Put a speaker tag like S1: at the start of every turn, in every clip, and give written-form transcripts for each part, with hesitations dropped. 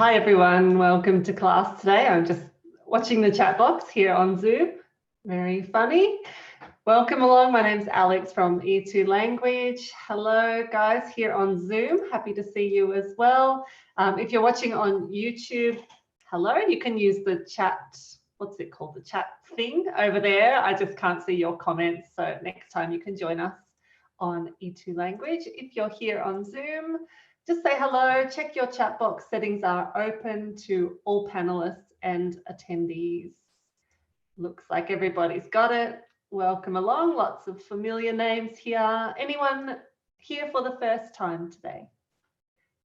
S1: Hi everyone, welcome to class today. I'm just watching the chat box here on Zoom. Very funny. Welcome along. My name's Alex from E2 Language. Hello guys here on Zoom. Happy to see you as well. If you're watching on YouTube, hello. You can use the chat, what's it called? The chat thing over there. I just can't see your comments. So next time you can join us on E2 Language. If you're here on Zoom, just say hello, check your chat box. Settings are open to all panelists and attendees. Looks like everybody's got it. Welcome along, lots of familiar names here. Anyone here for the first time today?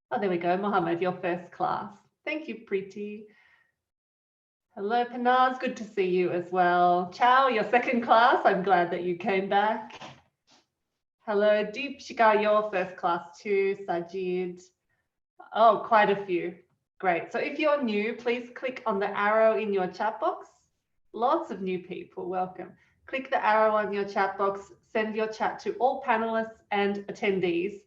S1: Oh, there we go, Mohammed, your first class. Thank you, Preeti. Hello, Panaz, good to see you as well. Ciao, your second class, I'm glad that you came back. Hello, Deepshika, your first class too. Sajid. Oh, quite a few. Great. So if you're new, please click on the arrow in your chat box. Lots of new people. Welcome. Click the arrow on your chat box. Send your chat to all panelists and attendees.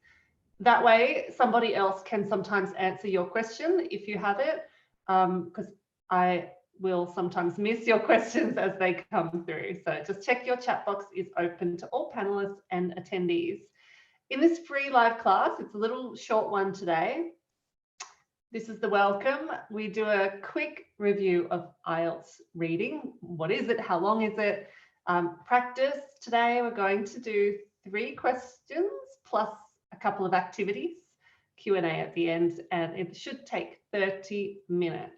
S1: That way, somebody else can sometimes answer your question if you have it, because I will sometimes miss your questions as they come through. So just check your chat box is open to all panelists and attendees. In this free live class, it's a little short one today. This is the welcome. We do a quick review of IELTS reading. What is it? How long is it? Practice. Today we're going to do 3 questions plus a couple of activities, Q&A at the end, and it should take 30 minutes.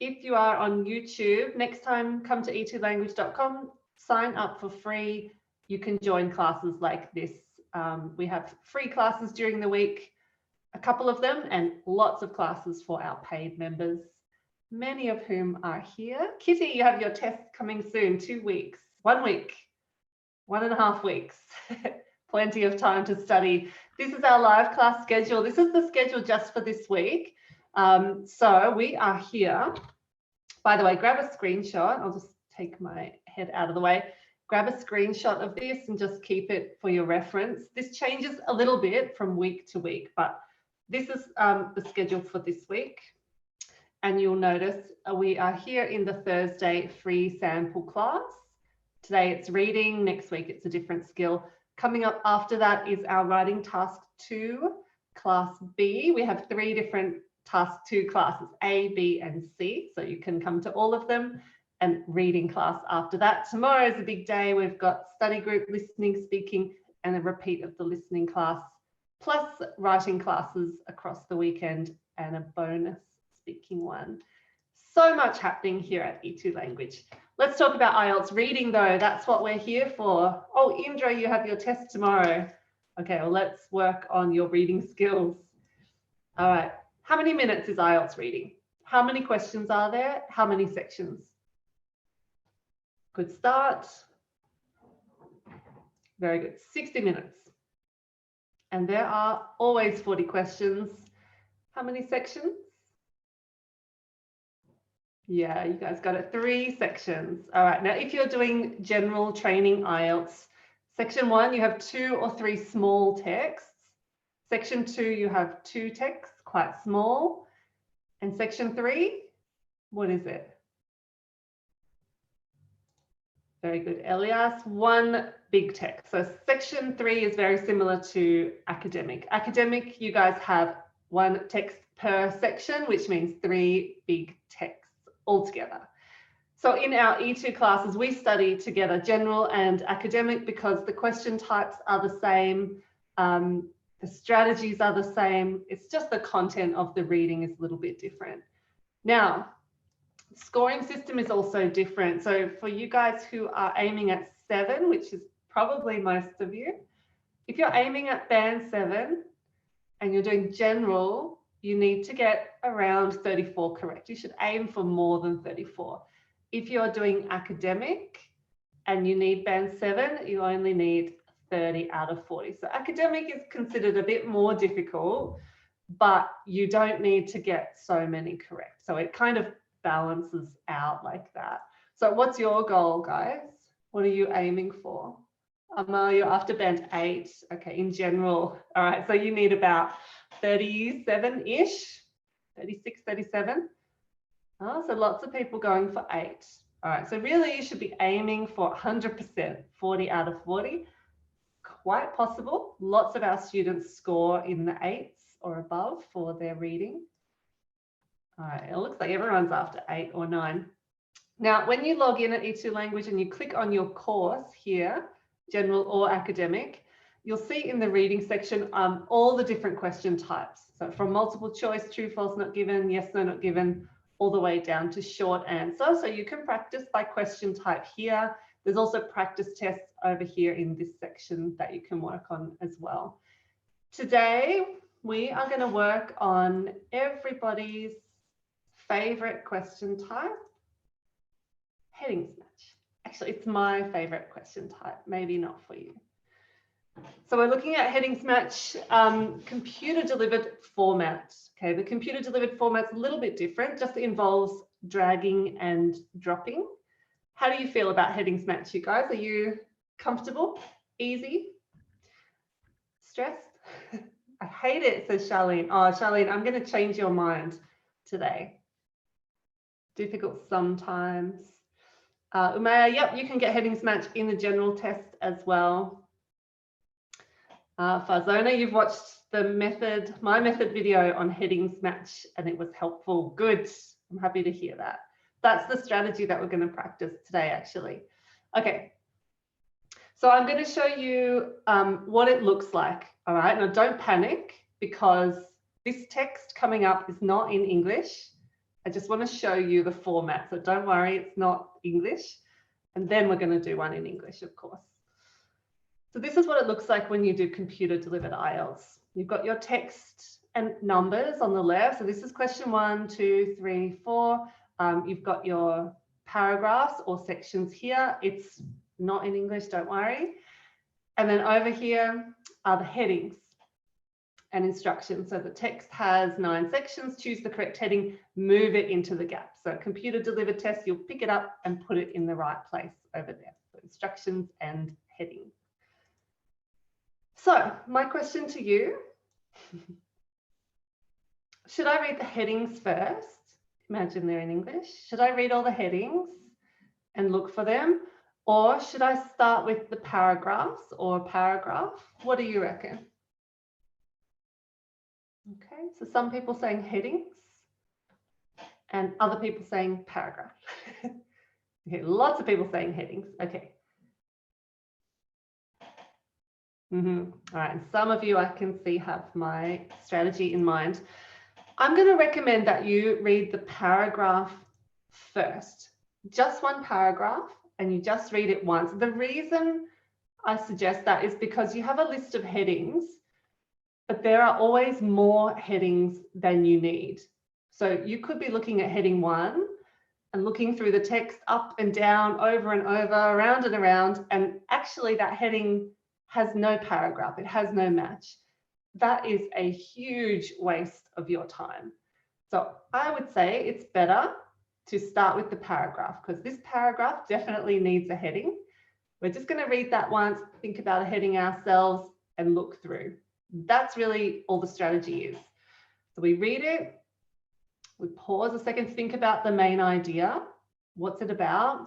S1: If you are on YouTube, next time come to e2language.com, sign up for free. You can join classes like this. We have free classes during the week, a couple of them, and lots of classes for our paid members, many of whom are here. Kitty, you have your test coming soon, 2 weeks, 1 week, 1.5 weeks. Plenty of time to study. This is our live class schedule. This is the schedule just for this week. So we are here. By the way, grab a screenshot. I'll just take my head out of the way. Grab a screenshot of this and just keep it for your reference. This changes a little bit from week to week, but this is the schedule for this week. And you'll notice we are here in the Thursday free sample class. Today it's reading, next week it's a different skill. Coming up after that is our writing task 2, class B. We have 3 different task 2 classes, A, B, and C. So you can come to all of them, and reading class after that. Tomorrow is a big day. We've got study group, listening, speaking, and a repeat of the listening class, plus writing classes across the weekend and a bonus speaking one. So much happening here at E2 Language. Let's talk about IELTS reading though. That's what we're here for. Oh, Indra, you have your test tomorrow. Okay, well, let's work on your reading skills. All right. How many minutes is IELTS reading? How many questions are there? How many sections? Good start. Very good. 60 minutes. And there are always 40 questions. How many sections? Yeah, you guys got it. 3 sections. All right. Now, if you're doing general training IELTS, section 1, you have 2 or 3 small texts. Section 2, you have 2 texts, quite small. And section 3, what is it? Very good, Elias. 1 big text. So section 3 is very similar to academic. Academic, you guys have 1 text per section, which means 3 big texts altogether. So in our E2 classes, we study together general and academic because the question types are the same. The strategies are the same. It's just the content of the reading is a little bit different. Now, scoring system is also different. So for you guys who are aiming at 7, which is probably most of you, if you're aiming at band 7 and you're doing general, you need to get around 34 correct. You should aim for more than 34. If you're doing academic and you need band 7, you only need 30 out of 40. So academic is considered a bit more difficult, but you don't need to get so many correct. So it kind of balances out like that. So what's your goal, guys? What are you aiming for? Amal, you're after band 8. Okay, in general. All right, so you need about 37-ish, 36, 37. Oh, so lots of people going for 8. All right, so really you should be aiming for 100%, 40 out of 40. Quite possible. Lots of our students score in the 8s or above for their reading. All right, it looks like everyone's after 8 or 9. Now, when you log in at E2 Language and you click on your course here, general or academic, you'll see in the reading section all the different question types. So from multiple choice, true, false, not given, yes, no, not given, all the way down to short answer. So you can practice by question type here. There's also practice tests over here in this section that you can work on as well. Today, we are going to work on everybody's favorite question type, headings match. Actually, it's my favorite question type, maybe not for you. So we're looking at headings match, computer delivered format. Okay, the computer delivered format's a little bit different, just involves dragging and dropping. How do you feel about headings match, you guys? Are you comfortable? Easy? Stressed? I hate it, says Charlene. Oh, Charlene, I'm going to change your mind today. Difficult sometimes. Umaya, yep, you can get headings match in the general test as well. Farzona, you've watched the my method video on headings match and it was helpful. Good. I'm happy to hear that. That's the strategy that we're going to practice today, actually. Okay. So I'm going to show you what it looks like. All right. Now don't panic because this text coming up is not in English. I just want to show you the format. So don't worry, it's not English. And then we're going to do one in English, of course. So this is what it looks like when you do computer delivered IELTS. You've got your text and numbers on the left. So this is question 1, 2, 3, 4. You've got your paragraphs or sections here. It's not in English, don't worry. And then over here are the headings and instructions. So the text has 9 sections. Choose the correct heading, move it into the gap. So computer delivered test, you'll pick it up and put it in the right place over there. So instructions and heading. So my question to you, should I read the headings first? Imagine they're in English. Should I read all the headings and look for them? Or should I start with the paragraphs or paragraph? What do you reckon? Okay, so some people saying headings and other people saying paragraph. Okay, lots of people saying headings. Okay. All right, and some of you I can see have my strategy in mind. I'm going to recommend that you read the paragraph first, just one paragraph, and you just read it once. The reason I suggest that is because you have a list of headings, but there are always more headings than you need. So you could be looking at heading 1 and looking through the text up and down, over and over, around and around, and actually that heading has no paragraph, it has no match. That is a huge waste of your time. So I would say it's better to start with the paragraph because this paragraph definitely needs a heading. We're just going to read that once, think about a heading ourselves and look through. That's really all the strategy is. So we read it, we pause a second, think about the main idea, what's it about,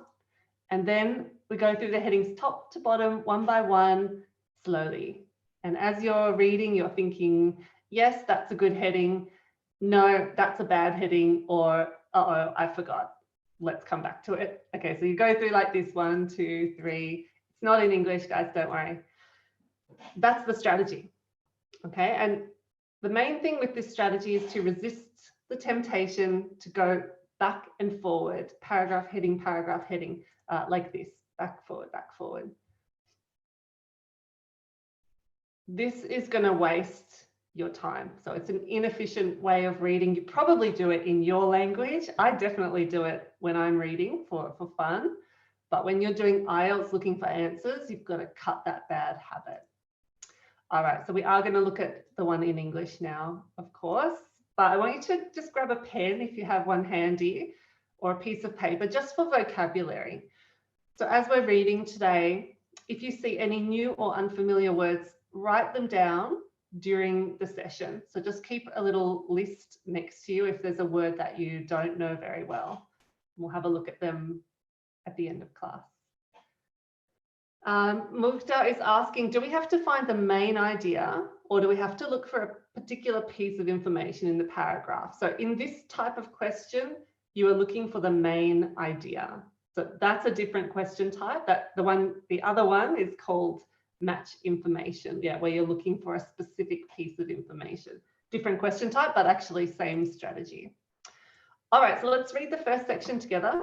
S1: and then we go through the headings top to bottom, one by one, slowly. And as you're reading, you're thinking, yes, that's a good heading. No, that's a bad heading. Or, uh-oh, I forgot. Let's come back to it. Okay, so you go through like this, 1, 2, 3. It's not in English, guys, don't worry. That's the strategy. Okay, and the main thing with this strategy is to resist the temptation to go back and forward, paragraph heading, like this, back, forward. This is going to waste your time. So it's an inefficient way of reading. You probably do it in your language. I definitely do it when I'm reading for fun. But when you're doing IELTS looking for answers, you've got to cut that bad habit. All right, so we are going to look at the one in English now, of course. But I want you to just grab a pen if you have one handy or a piece of paper just for vocabulary. So as we're reading today, if you see any new or unfamiliar words, write them down during the session. So just keep a little list next to you if there's a word that you don't know very well. We'll have a look at them at the end of class. Mukta is asking, do we have to find the main idea or do we have to look for a particular piece of information in the paragraph? So in this type of question, you are looking for the main idea. So that's a different question type. The other one is called match information, yeah, where you're looking for a specific piece of information. Different question type, but actually same strategy. All right, so let's read the first section together.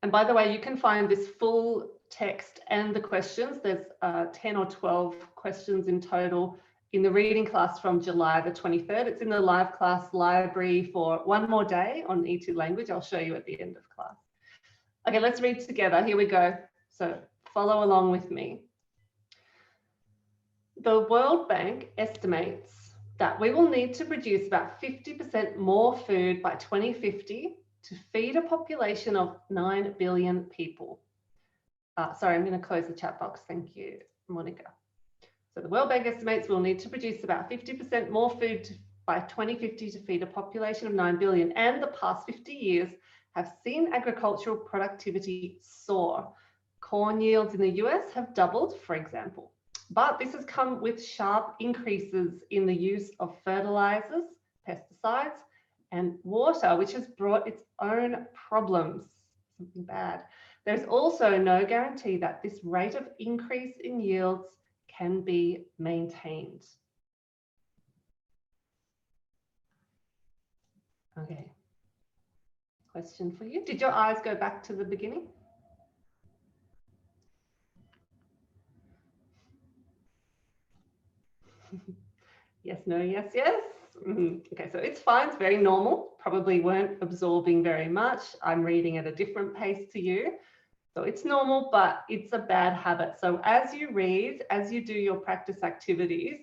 S1: And by the way, you can find this full text and the questions. There's 10 or 12 questions in total in the reading class from July the 23rd. It's in the live class library for one more day on E2 language. I'll show you at the end of class. Okay, let's read together. Here we go. So follow along with me. The World Bank estimates that we will need to produce about 50% more food by 2050 to feed a population of 9 billion people. Sorry, I'm going to close the chat box. Thank you, Monica. So the World Bank estimates we'll need to produce about 50% more food by 2050 to feed a population of 9 billion. And the past 50 years have seen agricultural productivity soar. Corn yields in the US have doubled, for example. But this has come with sharp increases in the use of fertilizers, pesticides, and water, which has brought its own problems, something bad. There's also no guarantee that this rate of increase in yields can be maintained. Okay. Question for you. Did your eyes go back to the beginning? Yes, no, yes, yes. Okay, so it's fine, it's very normal. Probably weren't absorbing very much. I'm reading at a different pace to you. So it's normal, but it's a bad habit. So as you read, as you do your practice activities,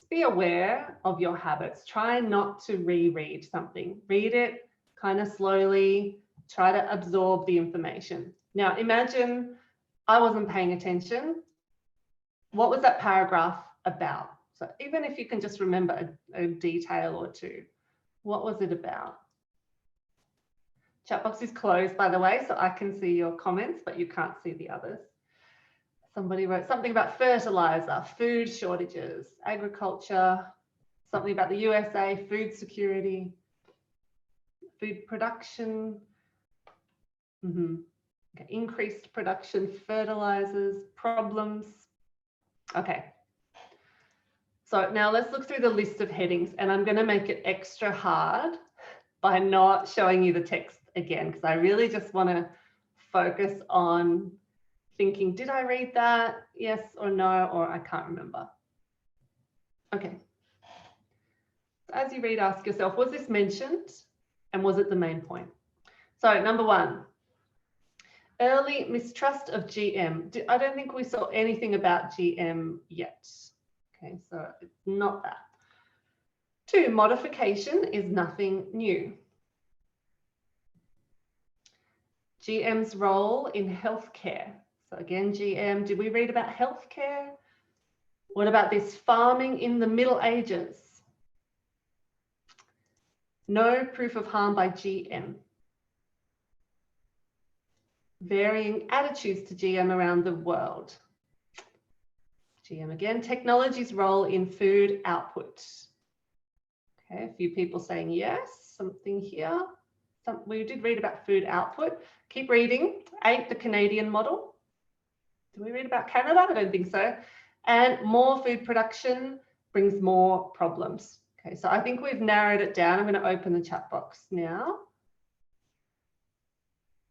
S1: be aware of your habits. Try not to reread something. Read it kind of slowly. Try to absorb the information. Now imagine I wasn't paying attention. What was that paragraph about? So even if you can just remember a detail or two, what was it about? Chat box is closed, by the way, so I can see your comments, but you can't see the others. Somebody wrote something about fertilizer, food shortages, agriculture, something about the USA, food security, food production, okay, increased production, fertilizers, problems. Okay. So now let's look through the list of headings, and I'm going to make it extra hard by not showing you the text again, because I really just want to focus on thinking, did I read that? Yes or no, or I can't remember. Okay. So as you read, ask yourself, was this mentioned and was it the main point? So number one, early mistrust of GM. I don't think we saw anything about GM yet. Okay, so it's not that. Two, modification is nothing new. GM's role in healthcare. So again, GM, did we read about healthcare? What about this farming in the Middle Ages? No proof of harm by GM. Varying attitudes to GM around the world. GM again, technology's role in food output. Okay, a few people saying yes, something here. We did read about food output. Keep reading. 8, the Canadian model. Did we read about Canada? I don't think so. And more food production brings more problems. Okay, so I think we've narrowed it down. I'm going to open the chat box now.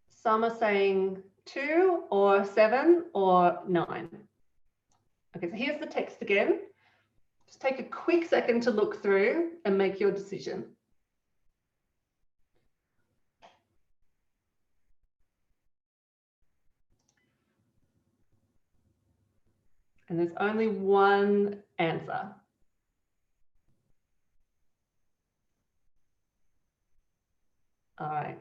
S1: Some are saying 2 or 7 or 9. Okay, so here's the text again. Just take a quick second to look through and make your decision. And there's only one answer. All right.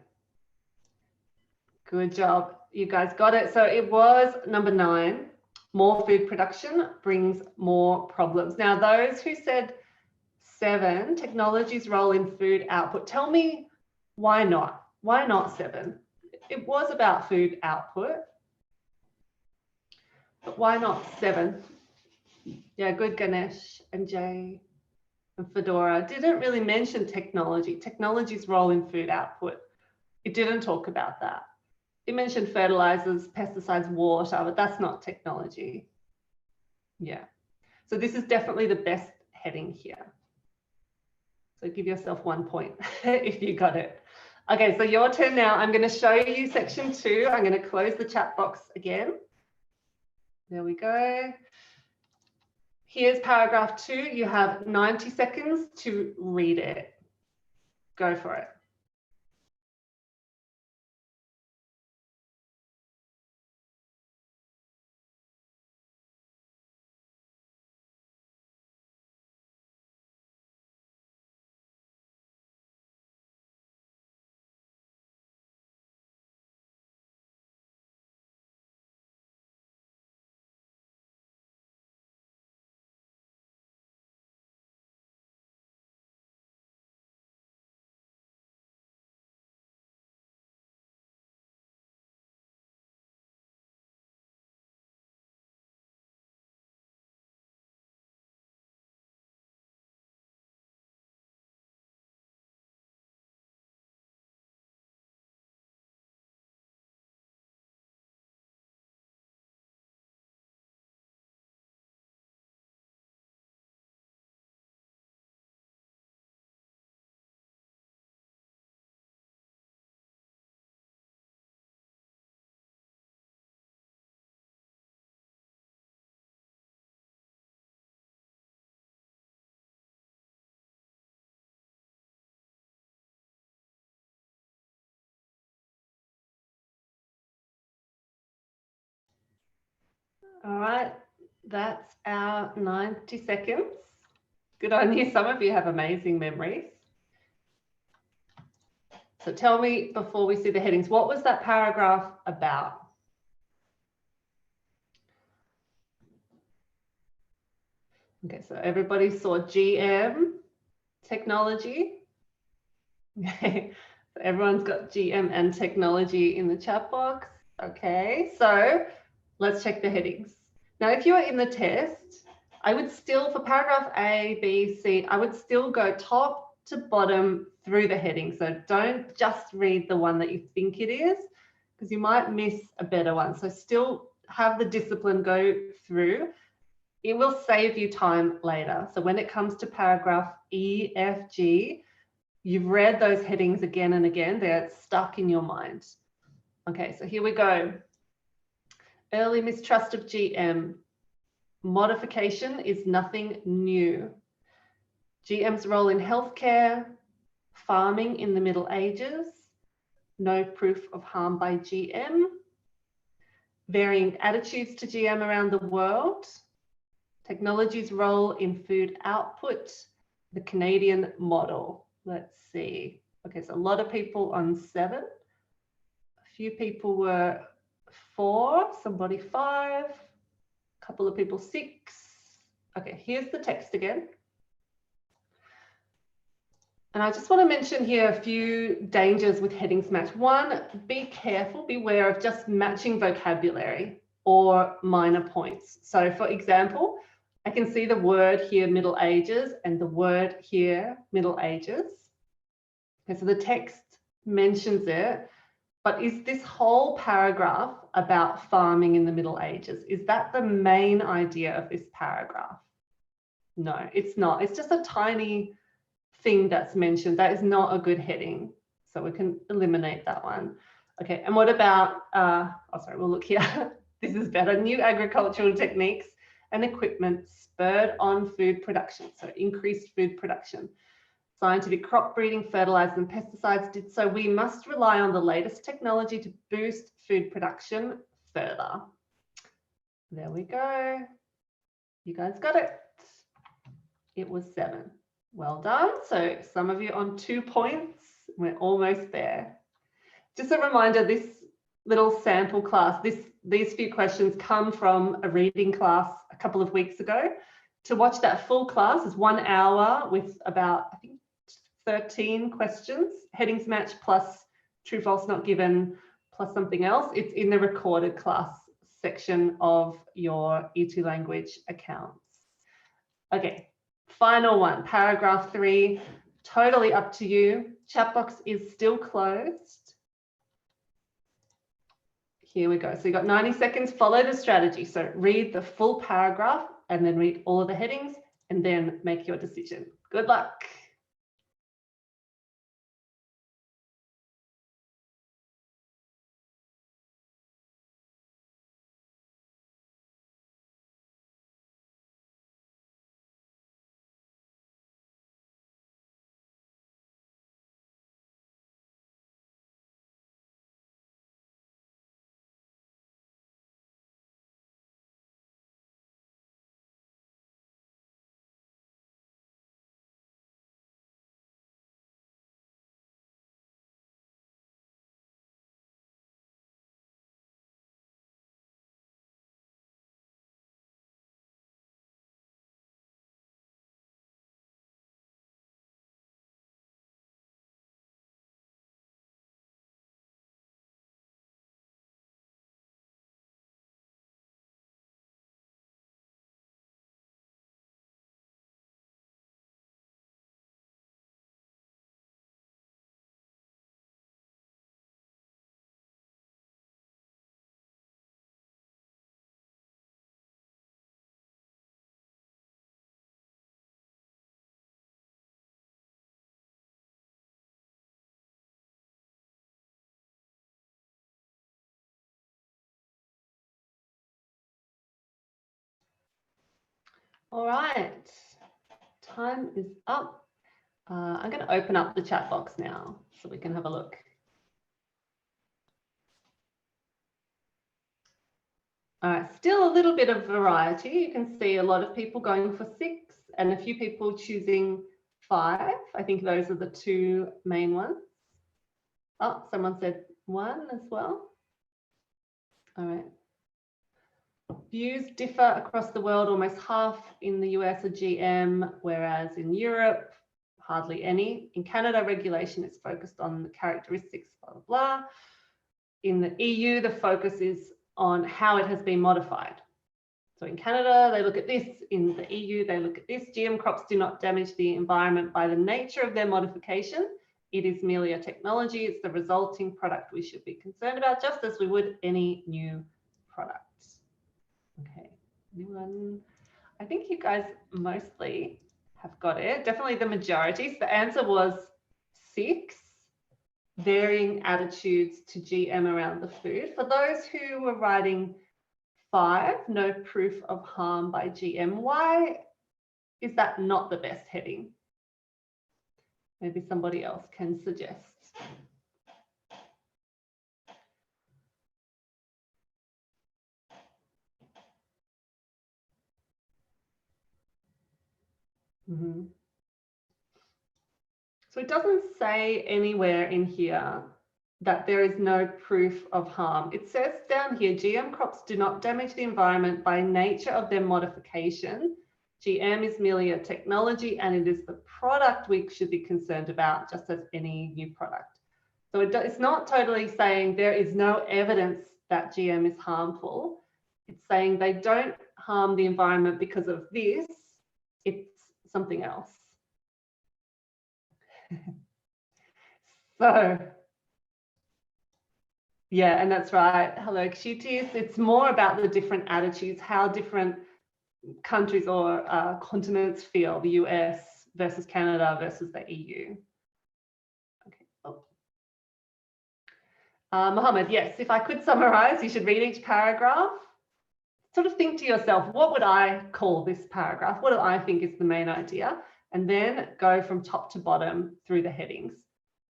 S1: Good job. You guys got it. So it was number 9. More food production brings more problems. Now, those who said 7, technology's role in food output, tell me why not? Why not 7? It was about food output, but why not 7? Yeah, good, Ganesh and Jay and Fedora. Didn't really mention technology's role in food output. It didn't talk about that. It mentioned fertilizers, pesticides, water, but that's not technology. Yeah. So this is definitely the best heading here. So give yourself 1 point if you got it. Okay, so your turn now. I'm going to show you section 2. I'm going to close the chat box again. There we go. Here's paragraph 2. You have 90 seconds to read it. Go for it. All right, that's our 90 seconds. Good on you. Some of you have amazing memories. So tell me before we see the headings, what was that paragraph about? Okay, so everybody saw GM technology. Okay, so everyone's got GM and technology in the chat box. Okay, so let's check the headings. Now, if you are in the test, I would still, for paragraph A, B, C, I would still go top to bottom through the heading. So don't just read the one that you think it is, because you might miss a better one. So still have the discipline go through. It will save you time later. So when it comes to paragraph E, F, G, you've read those headings again and again. They're stuck in your mind. Okay, so here we go. Early mistrust of GM. Modification is nothing new. GM's role in healthcare, farming in the Middle Ages, no proof of harm by GM, varying attitudes to GM around the world, technology's role in food output, the Canadian model. Let's see. Okay, so a lot of people on 7. A few people were 4, somebody 5, a couple of people 6. Okay, here's the text again. And I just want to mention here a few dangers with headings match. 1, be careful, beware of just matching vocabulary or minor points. So for example, I can see the word here, Middle Ages, and the word here, Middle Ages. Okay, so the text mentions it, but is this whole paragraph about farming in the Middle Ages? Is that the main idea of this paragraph? No, it's not. It's just a tiny thing that's mentioned. That is not a good heading. So we can eliminate that one. Okay, and what about, oh, sorry, we'll look here. This is better. New agricultural techniques and equipment spurred on food production. So increased food production. Scientific crop breeding, fertilizers and pesticides did so. We must rely on the latest technology to boost food production further. There we go. You guys got it. It was 7. Well done. So some of you on 2 points. We're almost there. Just a reminder, this little sample class, this these few questions come from a reading class a couple of weeks ago. To watch that full class is 1 hour with about, I think, 13 questions, headings match plus true, false, not given, plus something else. It's in the recorded class section of your E2 language accounts. Okay, final one, paragraph 3, totally up to you. Chat box is still closed. Here we go. So you've got 90 seconds, follow the strategy. So read the full paragraph and then read all of the headings and then make your decision. Good luck. All right, time is up. I'm going to open up the chat box now so we can have a look. All right, still a little bit of variety. You can see a lot of people going for 6 and a few people choosing 5. I think those are the 2 main ones. Oh, someone said 1 as well. All right. Views differ across the world. Almost half in the US are GM, whereas in Europe, hardly any. In Canada, regulation is focused on the characteristics, blah, blah, blah. In the EU, the focus is on how it has been modified. So in Canada, they look at this. In the EU, they look at this. GM crops do not damage the environment by the nature of their modification. It is merely a technology. It's the resulting product we should be concerned about, just as we would any new product. Okay, anyone? I think you guys mostly have got it. Definitely the majority. So the answer was 6, varying attitudes to GM around the food. For those who were writing 5, no proof of harm by GM, why is that not the best heading? Maybe somebody else can suggest. So it doesn't say anywhere in here that there is no proof of harm. It says down here, GM crops do not damage the environment by nature of their modification. GM is merely a technology and it is the product we should be concerned about, just as any new product. So it's not totally saying there is no evidence that GM is harmful. It's saying they don't harm the environment because of this. It's something else. So, yeah, and that's right. Hello, Kshitis. It's more about the different attitudes, how different countries or continents feel, the US versus Canada versus the EU. Okay. Oh. Mohammed, yes, if I could summarize, you should read each paragraph. Sort of think to yourself, what would I call this paragraph? What do I think is the main idea? And then go from top to bottom through the headings.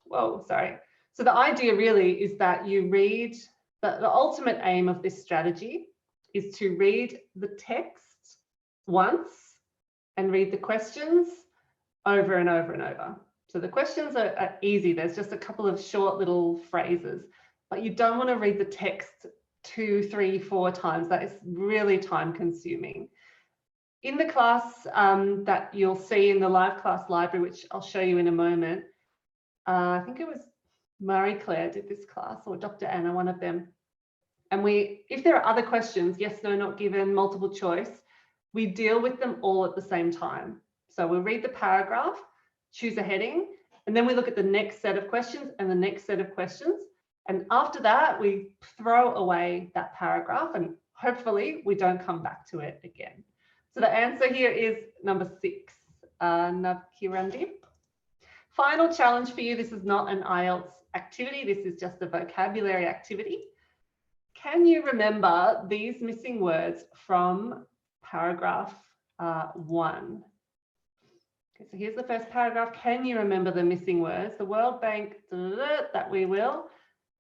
S1: Whoa, sorry. So the idea really is that you read, the ultimate aim of this strategy is to read the text once and read the questions over and over and over. So the questions are easy. There's just a couple of short little phrases, but you don't want to read the text 2, 3, 4 times. That is really time consuming. In the class that you'll see in the live class library, which I'll show you in a moment, I think it was Marie Claire did this class, or Dr. Anna, one of them. And if there are other questions, yes, no, not given, multiple choice, we deal with them all at the same time. So we'll read the paragraph, choose a heading, and then we look at the next set of questions and the next set of questions. And after that, we throw away that paragraph and hopefully we don't come back to it again. So the answer here is number 6, Navkirandi. Final challenge for you. This is not an IELTS activity. This is just a vocabulary activity. Can you remember these missing words from paragraph 1? Okay, so here's the first paragraph. Can you remember the missing words? The World Bank, that we will.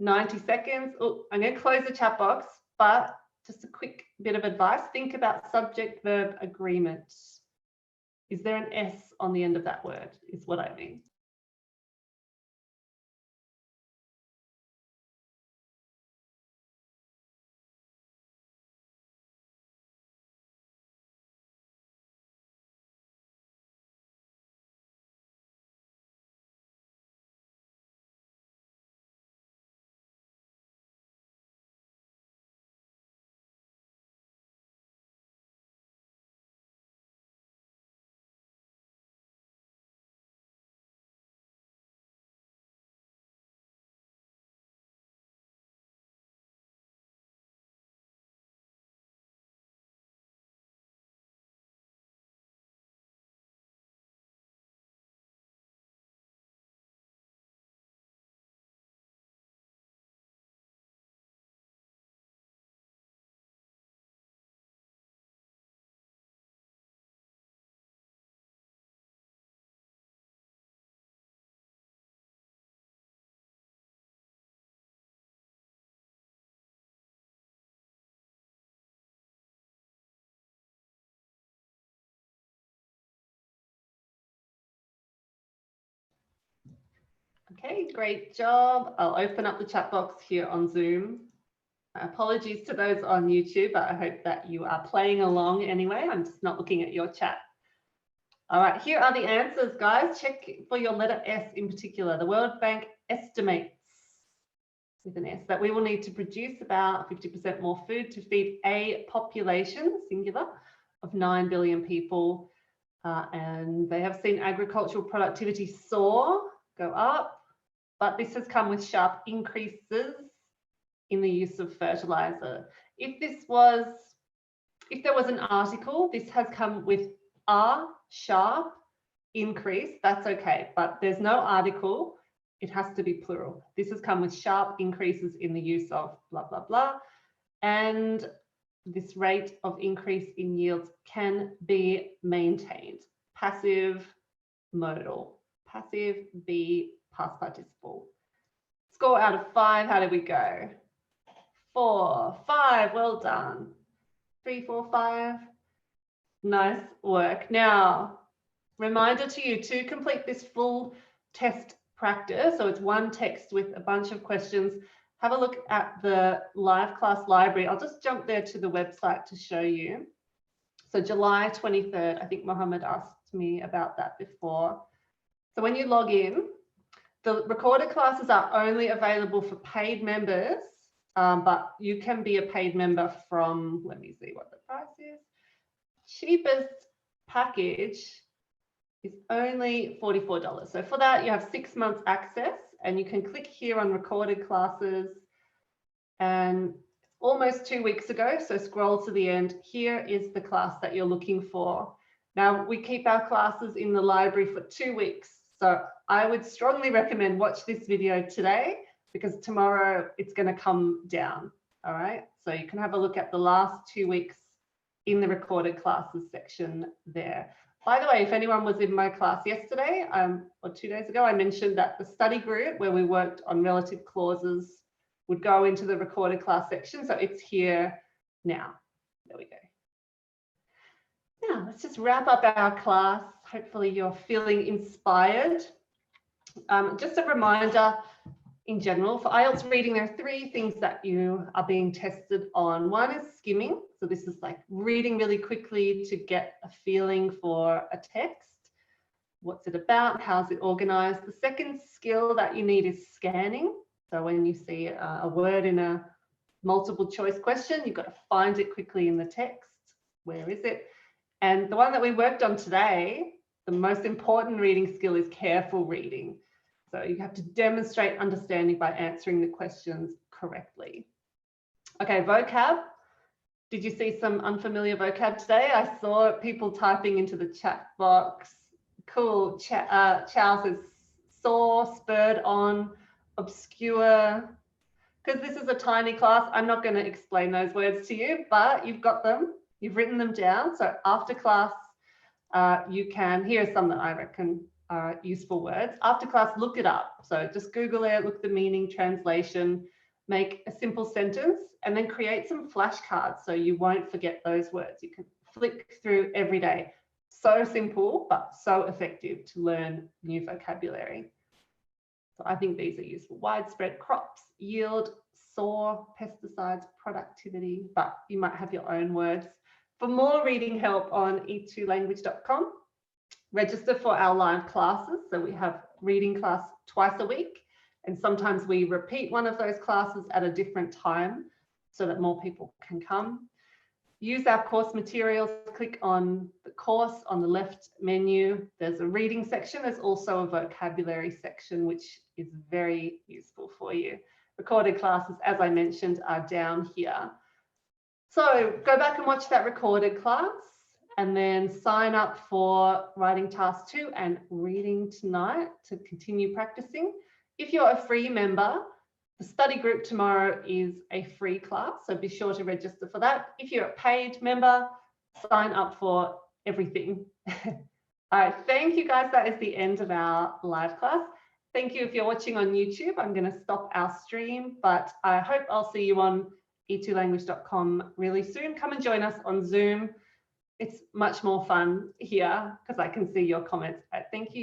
S1: 90 seconds. Oh, I'm going to close the chat box, but just a quick bit of advice. Think about subject verb agreement. Is there an S on the end of that word, is what I mean. Okay, great job. I'll open up the chat box here on Zoom. Apologies to those on YouTube, but I hope that you are playing along anyway. I'm just not looking at your chat. All right, here are the answers, guys. Check for your letter S in particular. The World Bank estimates, with an S, that we will need to produce about 50% more food to feed a population, singular, of 9 billion people. And they have seen agricultural productivity soar, go up, but this has come with sharp increases in the use of fertilizer. If there was an article, this has come with a sharp increase, that's okay, but there's no article, it has to be plural. This has come with sharp increases in the use of blah, blah, blah. And this rate of increase in yields can be maintained. Passive modal. Passive, be past participle. Score out of 5, how did we go? 4, 5, well done. 3, 4, 5. Nice work. Now, reminder to you to complete this full test practice. So it's one text with a bunch of questions. Have a look at the live class library. I'll just jump there to the website to show you. So July 23rd, I think Mohammed asked me about that before. So when you log in, the recorded classes are only available for paid members, but you can be a paid member from, let me see what the price is. Cheapest package is only $44. So for that, you have 6 months access, and you can click here on recorded classes. And almost 2 weeks ago, so scroll to the end, here is the class that you're looking for. Now, we keep our classes in the library for 2 weeks. So I would strongly recommend watch this video today, because tomorrow it's going to come down. All right. So you can have a look at the last 2 weeks in the recorded classes section there. By the way, if anyone was in my class yesterday or 2 days ago, I mentioned that the study group where we worked on relative clauses would go into the recorded class section. So it's here now. There we go. Now, let's just wrap up our class. Hopefully you're feeling inspired. Just a reminder, in general. For IELTS reading, there are 3 things that you are being tested on. One is skimming. So this is like reading really quickly to get a feeling for a text. What's it about? How's it organized? The second skill that you need is scanning. So when you see a word in a multiple choice question, you've got to find it quickly in the text. Where is it? And the one that we worked on today, the most important reading skill is careful reading. So you have to demonstrate understanding by answering the questions correctly. Okay, vocab. Did you see some unfamiliar vocab today? I saw people typing into the chat box. Cool. Chow says saw, spurred on, obscure. Because this is a tiny class, I'm not going to explain those words to you, but you've got them. You've written them down. So after class, you can, here are some that I reckon are useful words. After class, look it up. So just Google it, look the meaning, translation, make a simple sentence, and then create some flashcards so you won't forget those words. You can flick through every day. So simple, but so effective to learn new vocabulary. So I think these are useful. Widespread, crops, yield, soar, pesticides, productivity, but you might have your own words. For more reading help on e2language.com, register for our live classes. So we have reading class twice a week, and sometimes we repeat one of those classes at a different time so that more people can come. Use our course materials, click on the course on the left menu. There's a reading section. There's also a vocabulary section, which is very useful for you. Recorded classes, as I mentioned, are down here. So go back and watch that recorded class and then sign up for writing task 2 and reading tonight to continue practicing. If you're a free member, the study group tomorrow is a free class, so be sure to register for that. If you're a paid member, sign up for everything. All right, thank you guys. That is the end of our live class. Thank you if you're watching on YouTube. I'm going to stop our stream, but I hope I'll see you on e2language.com really soon. Come and join us on Zoom. It's much more fun here because I can see your comments. Thank you.